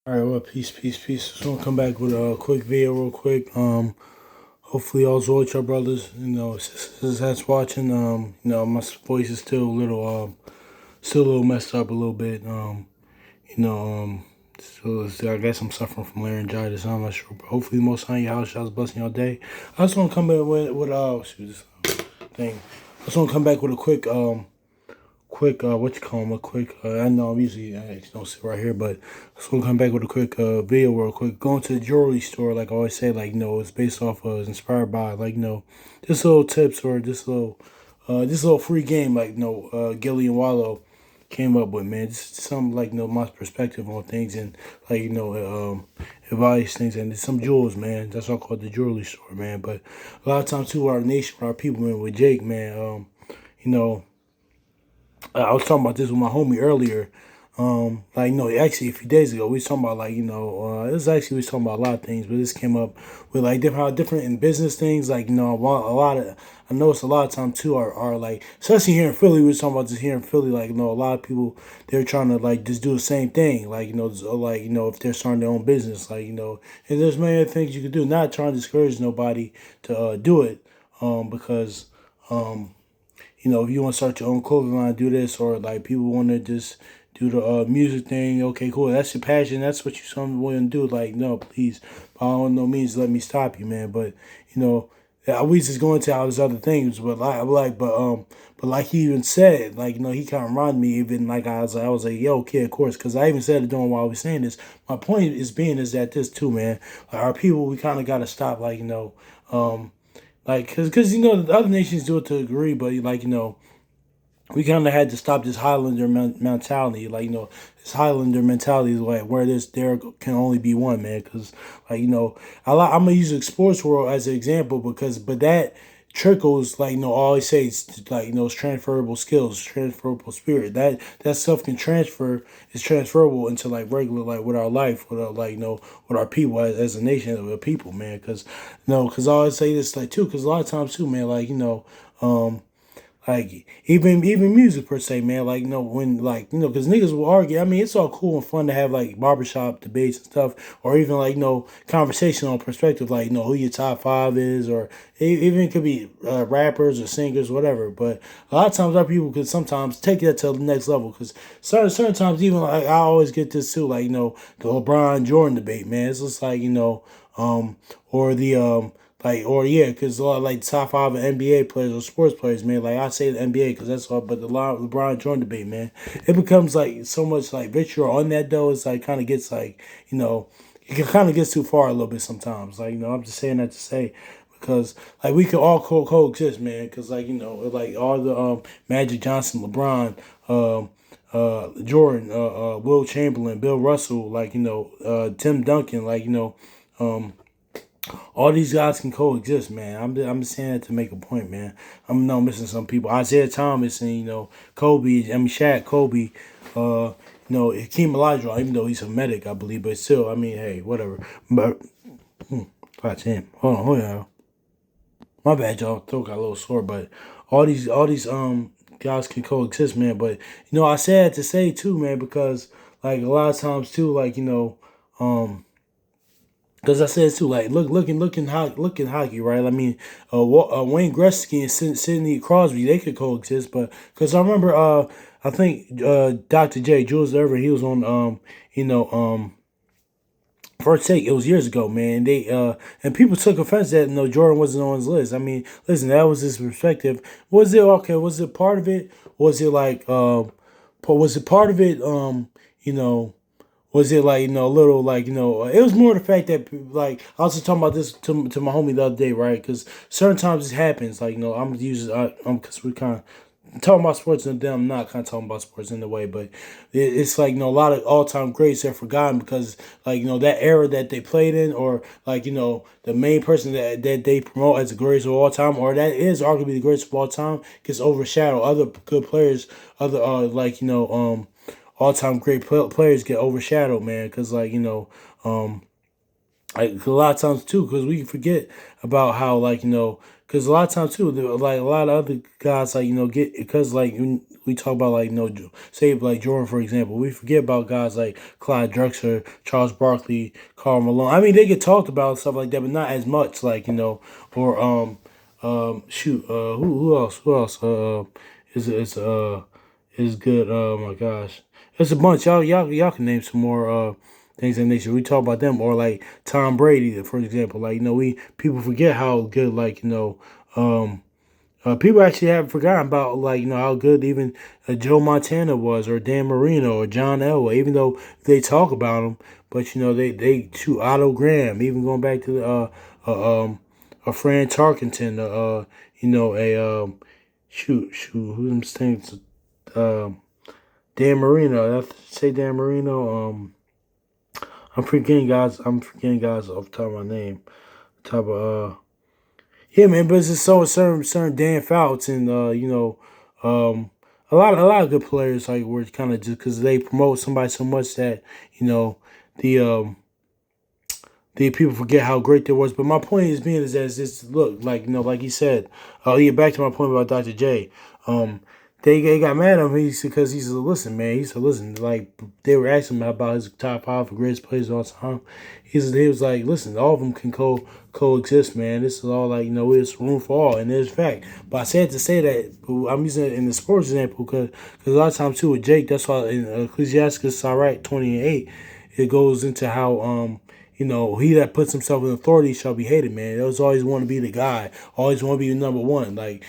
All right, well, peace, peace, peace. Just want to come back with a quick video, real quick. Hopefully all's well with your brothers. Sisters that's watching. My voice is still a little, still a little messed up a little bit. I guess I'm suffering from laryngitis. I'm not sure, but hopefully, the most high in your house, y'all's blessing your day. I just want to come back shoot this thing. I just want to come back with a quick what you call them, a quick I know I'm usually I don't sit right here, but I just want to come back with a quick video real quick. Going to the jewelry store, like I always say, it's based off it's inspired by just little tips or this little free game Gillian Wallow came up with, man. Just some my perspective on things and advice things, and some jewels, man. That's why I call it the jewelry store, man. But a lot of times too, our nation, our people, man, with Jake, man, you know I was talking about this with my homie earlier. Actually a few days ago, we was talking about it was actually we was talking about a lot of things, but this came up with like different how different in business things. A lot of I noticed a lot of time too are like, especially here in Philly. We was talking about this here in Philly. A lot of people they're trying to like just do the same thing. If they're starting their own business, and there's many other things you could do. Not trying to discourage nobody to do it, because if you want to start your own clothing line, do this, or like people want to just do the music thing. Okay, cool. That's your passion. That's what you something want to do. Like, no, please, by all no means, let me stop you, man. But we just go into all these other things. But like he even said, he kind of reminded me. Even like I was like, yo, kid, of course, because I even said it during while I was saying this. My point is that this too, man. Like our people, we kind of got to stop, cause the other nations do it to a degree, but we kind of had to stop this Highlander mentality. This Highlander mentality is like where there can only be one, man. Because I'm gonna use the sports world as an example but that trickles I always say it's it's transferable skills, transferable spirit. That stuff can transfer is transferable into like regular with our life with our with our people as a nation of a people, man. Because I always say this too, because a lot of times too, man, um even music per se, man. Because niggas will argue. I mean, it's all cool and fun to have like barbershop debates and stuff, or even conversation on perspective, who your top five is, or even it could be rappers or singers, whatever. But a lot of times our people could sometimes take that to the next level, because certain times even I always get this too, the LeBron Jordan debate, man. It's just or the or yeah, because a lot of top five NBA players or sports players, man. Like I say the NBA because that's all, but the LeBron Jordan debate, man, it becomes like so much vitriol on that though. It's kind of gets it kind of gets too far a little bit sometimes. I'm just saying that to say because we could all coexist, man. Because all the Magic Johnson, LeBron, Jordan, Will Chamberlain, Bill Russell, Tim Duncan, all these guys can coexist, man. I'm just saying that to make a point, man. I'm not missing some people. Isaiah Thomas and Kobe. I mean Shaq, Kobe. Hakeem Olajuwon, even though he's a medic, I believe, but still, I mean, hey, whatever. But watch him. Hold on. My bad, y'all. Throat got a little sore, but all these guys can coexist, man. But I said to say too, man, because a lot of times too, because I said too, looking hockey, right? I mean, Wayne Gretzky and Sidney Crosby, they could coexist, but because I remember, I think Dr. J. Jules Irvin, he was on, First Take. It was years ago, man. They and people took offense that Jordan wasn't on his list. I mean, listen, that was his perspective. Was it okay? Was it part of it? Was it was it part of it? You know was it a little it was more the fact that I was just talking about this to my homie the other day, right? Because certain times it happens, I'm using because we kind of talking about sports and then I'm not kind of talking about sports in a way, but it's a lot of all time greats are forgotten because that era that they played in, or the main person that they promote as the greatest of all time, or that is arguably the greatest of all time, gets overshadowed. Other good players, other all time great players get overshadowed, man. Because a lot of times too, because we forget about how because a lot of times too, a lot of other guys get because we talk about like say like Jordan for example. We forget about guys like Clyde Drexler, Charles Barkley, Karl Malone. I mean, they get talked about and stuff like that, but not as much. Like or shoot, who else? Who else? Is is good. Oh my gosh, it's a bunch. Y'all can name some more things in nature. We talk about them or like Tom Brady, for example. Like we people forget how good um people actually have forgotten about like how good even Joe Montana was or Dan Marino or John Elway, even though they talk about them, but they shoot Otto Graham, even going back to the a Fran Tarkenton, a who's them things, um Dan Marino. I have to say Dan Marino. I'm forgetting guys off the top of my name. Top of yeah, man, but it's just so certain Dan Fouts and a lot of good players like were kind of just because they promote somebody so much that the the people forget how great they was. But my point is being is that it's just look like like he said. Yeah, back to my point about Dr. J. Um, they got mad at him because he said, listen, man. He said, listen, like they were asking him about his top five for greatest players of all time. He was like, listen, all of them can coexist, man. This is all like it's room for all, and there's fact. But I said to say that I'm using it in the sports example because a lot of times too with Jake, that's why in Ecclesiastes, right, 20:8, it goes into how he that puts himself in authority shall be hated, man. They always want to be the guy, always want to be the number one. Like,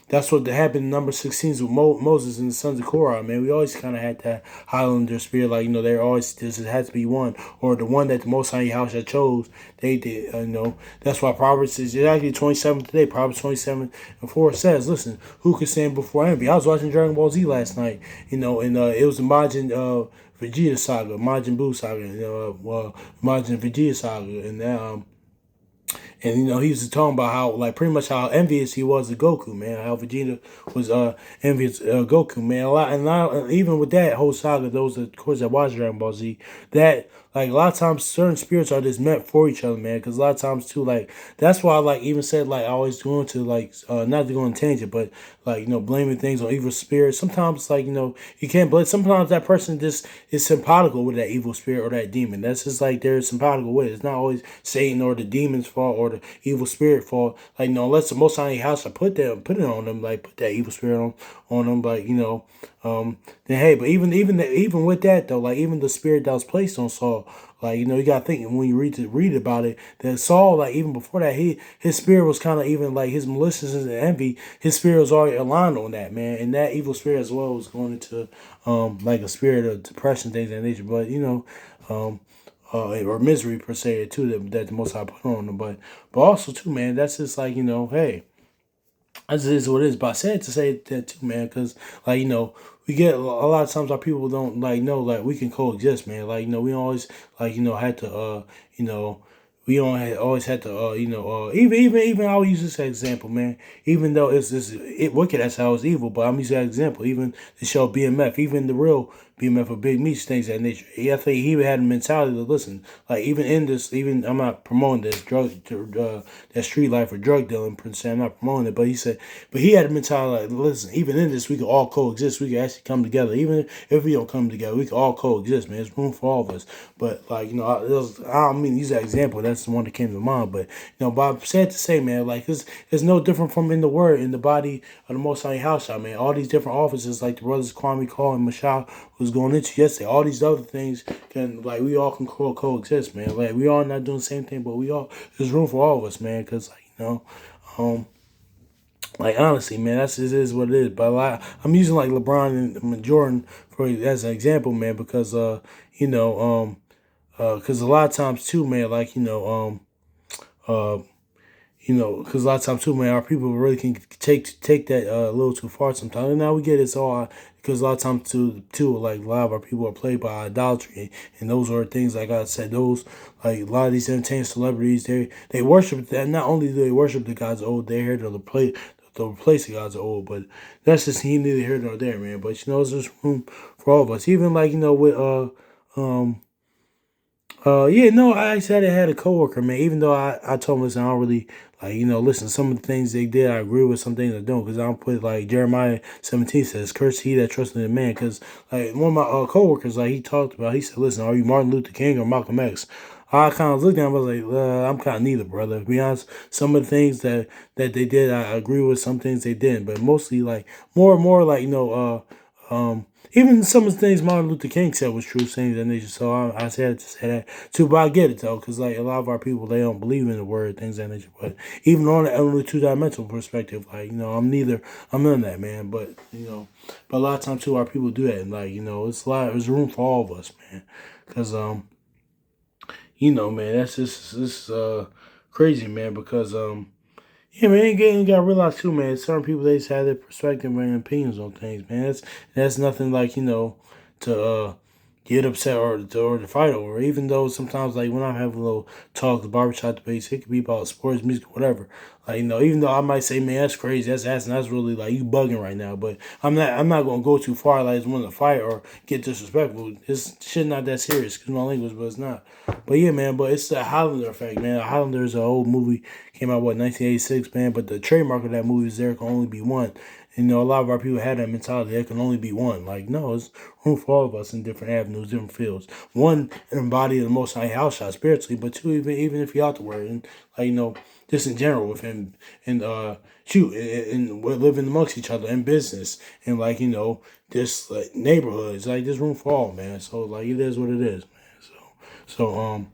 that's what happened in number 16 with Moses and the sons of Korah, man. We always kind of had that Highlander spirit, like, there always just had to be one, or the one that the Most High House had chose. They did, That's why Proverbs is actually 27 today. Proverbs 27:4 says, listen, who can stand before envy? I was watching Dragon Ball Z last night, and it was the Majin, Vegeta saga, Majin Buu saga, Majin Vegeta saga, and he was talking about how like pretty much how envious he was of Goku, man. How Vegeta was envious of Goku, man. Even with that whole saga, those of course that watch Dragon Ball Z, that like a lot of times certain spirits are just meant for each other, man. Because a lot of times too, like that's why I like even said like I always go into like not to go on tangent, but like blaming things on evil spirits. Sometimes like you can't blame. Sometimes that person just is simpatico with that evil spirit or that demon. That's just like they're simpatico with it. It's not always Satan or the demon's fault or the evil spirit fault. Like unless the Most High House I put it on them, like put that evil spirit on them, like then hey, but even with that though, like even the spirit that was placed on Saul, like you gotta think when you read about it that Saul, like even before that, his spirit was kind of even like his maliciousness and envy. His spirit was already aligned on that, man, and that evil spirit as well was going into like a spirit of depression, things of that nature. But or misery per se too that the Most High put on them. But also too, man, that's just like hey. This is what it is. But I said to say that too, man, because like we get a lot of times our people don't like know like we can coexist, man. Like we always like had to we don't always had to even I'll use this example, man. Even though it wicked, that's how it's evil. But I'm using that example. Even the show BMF, even the real BMF or Big Meats, things of that nature. I think he had a mentality to listen. Like even in this, even I'm not promoting this that street life or drug dealing per se. I'm not promoting it, but he had a mentality like, listen, even in this, we can all coexist. We can actually come together. Even if we don't come together, we can all coexist, man. There's room for all of us. But like I don't mean to use that example. That's the one that came to mind. But but I'm sad to say, man, like it's no different from in the word in the body of the Most High House, man. All these different offices, like the brothers Kwame Cole and Mashal was going into yesterday. All these other things can like we all can coexist, man. Like we all not doing the same thing, but there's room for all of us, man. Because like um. Like honestly, man, that's just is what it is. But I'm using like LeBron and Jordan for as an example, man, because because a lot of times too, man, like uh, because a lot of times too, man, our people really can take that a little too far sometimes. And now we get it's all because a lot of times too, like a lot of our people are played by idolatry, and those are things like I said. Those like a lot of these entertainment celebrities, they worship that. Not only do they worship the gods of old, they're here to play. To replace the gods of old, but that's just neither here nor there, man. But there's just room for all of us. Even like with Yeah, no, I actually had a coworker, man. Even though I told him, listen, I don't really like, listen, some of the things they did, I agree with some things I don't, because I don't put like Jeremiah 17 says, "Curse he that trusted in man." Because like one of my coworkers, like he talked about, he said, listen, are you Martin Luther King or Malcolm X? I kind of looked at him, I was like, I'm kind of neither, brother. To be honest, some of the things that they did, I agree with. Some things they didn't, but mostly like more and more like even some of the things Martin Luther King said was true things that nature. So I said to say that too, but I get it though, because like a lot of our people they don't believe in the word things of that nature. But even on the two-dimensional perspective, like I'm none of that, man. But but a lot of times too, our people do that, and like it's a lot. There's room for all of us, man, because man, that's just this crazy, man, because yeah, man, you gotta realize too, man. Certain people they just have their perspective and opinions on things, man. That's nothing like to get upset or to fight over. Even though sometimes like when I'm having a little talk, the barbershop debates, it could be about sports, music, whatever. Like even though I might say, man, that's crazy, that's really like you bugging right now. But I'm not gonna go too far like want to fight or get disrespectful. It's shit not that serious, excuse my language, but it's not. But yeah, man, but it's the Highlander effect, man. Highlander is an old movie, came out 1986, man. But the trademark of that movie is there can only be one. And, a lot of our people had that mentality. There can only be one. Like, no, it's room for all of us in different avenues, different fields. One, embody the Most High house shot spiritually, but two, even if you're out the word and like just in general with him and shoot and we're living amongst each other in business and like just like neighborhoods. Like, there's room for all, man. So like it is what it is, man. So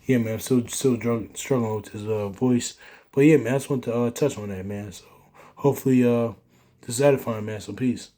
yeah, man. I'm still struggling with his voice, but yeah, man. I just want to touch on that, man. So hopefully this is edifying, man. So peace.